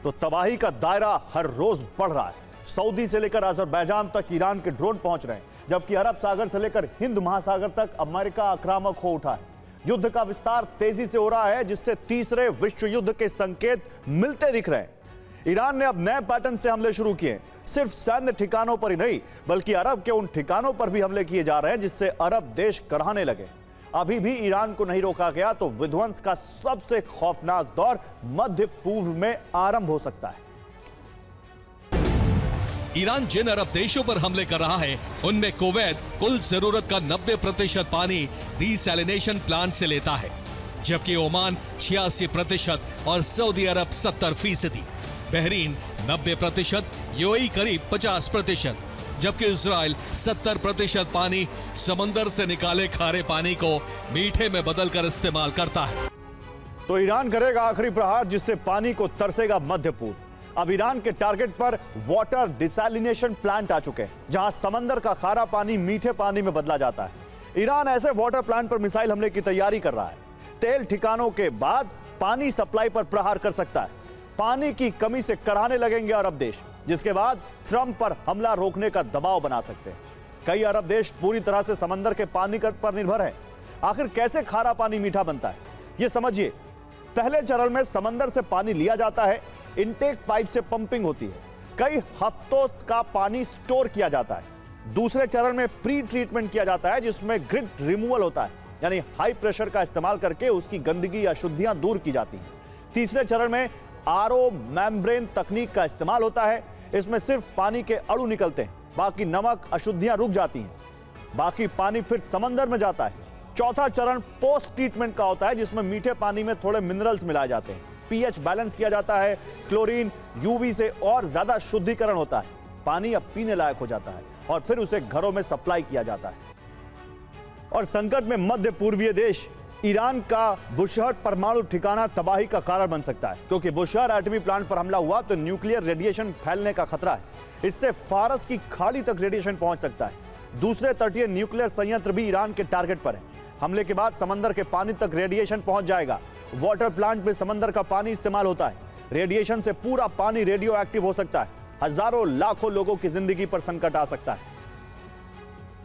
तो तबाही का दायरा हर रोज बढ़ रहा है। सऊदी से लेकर अजरबैजान तक ईरान के ड्रोन पहुंच रहे हैं, जबकि अरब सागर से लेकर हिंद महासागर तक अमेरिका आक्रामक हो उठा है। युद्ध का विस्तार तेजी से हो रहा है, जिससे तीसरे विश्व युद्ध के संकेत मिलते दिख रहे हैं। ईरान ने अब नए पैटर्न से हमले शुरू किए, सिर्फ सैन्य ठिकानों पर ही नहीं बल्कि अरब के उन ठिकानों पर भी हमले किए जा रहे हैं जिससे अरब देश कराहने लगे। अभी भी ईरान को नहीं रोका गया तो विध्वंस का सबसे खौफनाक दौर मध्य पूर्व में आरंभ हो सकता है। ईरान जिन अरब देशों पर हमले कर रहा है उनमें कुवैत कुल जरूरत का 90% पानी डिसैलिनेशन प्लांट से लेता है, जबकि ओमान 86% और सऊदी अरब 70%, बहरीन 90%, यूएई करीब 50%, जबकि इजराइल 70% पानी समंदर से निकाले खारे पानी को मीठे में बदलकर इस्तेमाल करता है। तो ईरान करेगा आखिरी प्रहार, जिससे पानी को तरसेगा मध्य पूर्व। अब ईरान के टारगेट पर वाटर डिसैलिनेशन प्लांट आ चुके हैं, जहां समंदर का खारा पानी मीठे पानी में बदला जाता है। ईरान ऐसे वाटर प्लांट पर मिसाइल हमले की तैयारी कर रहा है। तेल ठिकानों के बाद पानी सप्लाई पर प्रहार कर सकता है। पानी की कमी से कराहने लगेंगे अरब देश, जिसके बाद ट्रंप पर हमला रोकने का दबाव बना सकते हैं। कई अरब देश पूरी तरह से समंदर के पानी पर निर्भर है। आखिर कैसे खारा पानी मीठा बनता है, यह समझिए। पहले चरण में समंदर से पानी लिया जाता है, इनटेक पाइप से पंपिंग होती है, कई हफ्तों का पानी स्टोर किया जाता है। दूसरे चरण में प्री ट्रीटमेंट किया जाता है, जिसमें ग्रिड रिमूवल होता है, यानी हाई प्रेशर का इस्तेमाल करके उसकी गंदगी या अशुद्धियां दूर की जाती हैं। तीसरे चरण में आरओ मेम्ब्रेन तकनीक का इस्तेमाल होता है। इसमें सिर्फ पानी के अणु निकलते हैं, बाकी नमक अशुद्धियां रुक जाती हैं, बाकी पानी फिर समंदर में जाता है। चौथा चरण पोस्ट ट्रीटमेंट का होता है, जिसमें मीठे पानी में थोड़े मिनरल्स मिलाए जाते हैं, पीएच बैलेंस किया जाता है, क्लोरीन यूवी से और ज्यादा शुद्धिकरण होता है। पानी अब पीने लायक हो जाता है और फिर उसे घरों में सप्लाई किया जाता है। और संकट में मध्य पूर्वीय देश ईरान का बुशहर परमाणु ठिकाना तबाही का कारण बन सकता है, क्योंकि बुशहर एटमी प्लांट पर हमला हुआ तो न्यूक्लियर रेडिएशन फैलने का खतरा है। इससे फारस की खाड़ी तक रेडिएशन पहुंच सकता है। दूसरे तटीय न्यूक्लियर संयंत्र भी ईरान के टारगेट पर है। हमले के बाद समंदर के पानी तक रेडिएशन पहुंच जाएगा। वाटर प्लांट में समंदर का पानी इस्तेमाल होता है। रेडिएशन से पूरा पानी रेडियो एक्टिव हो सकता है। हजारों लाखों लोगों की जिंदगी पर संकट आ सकता है।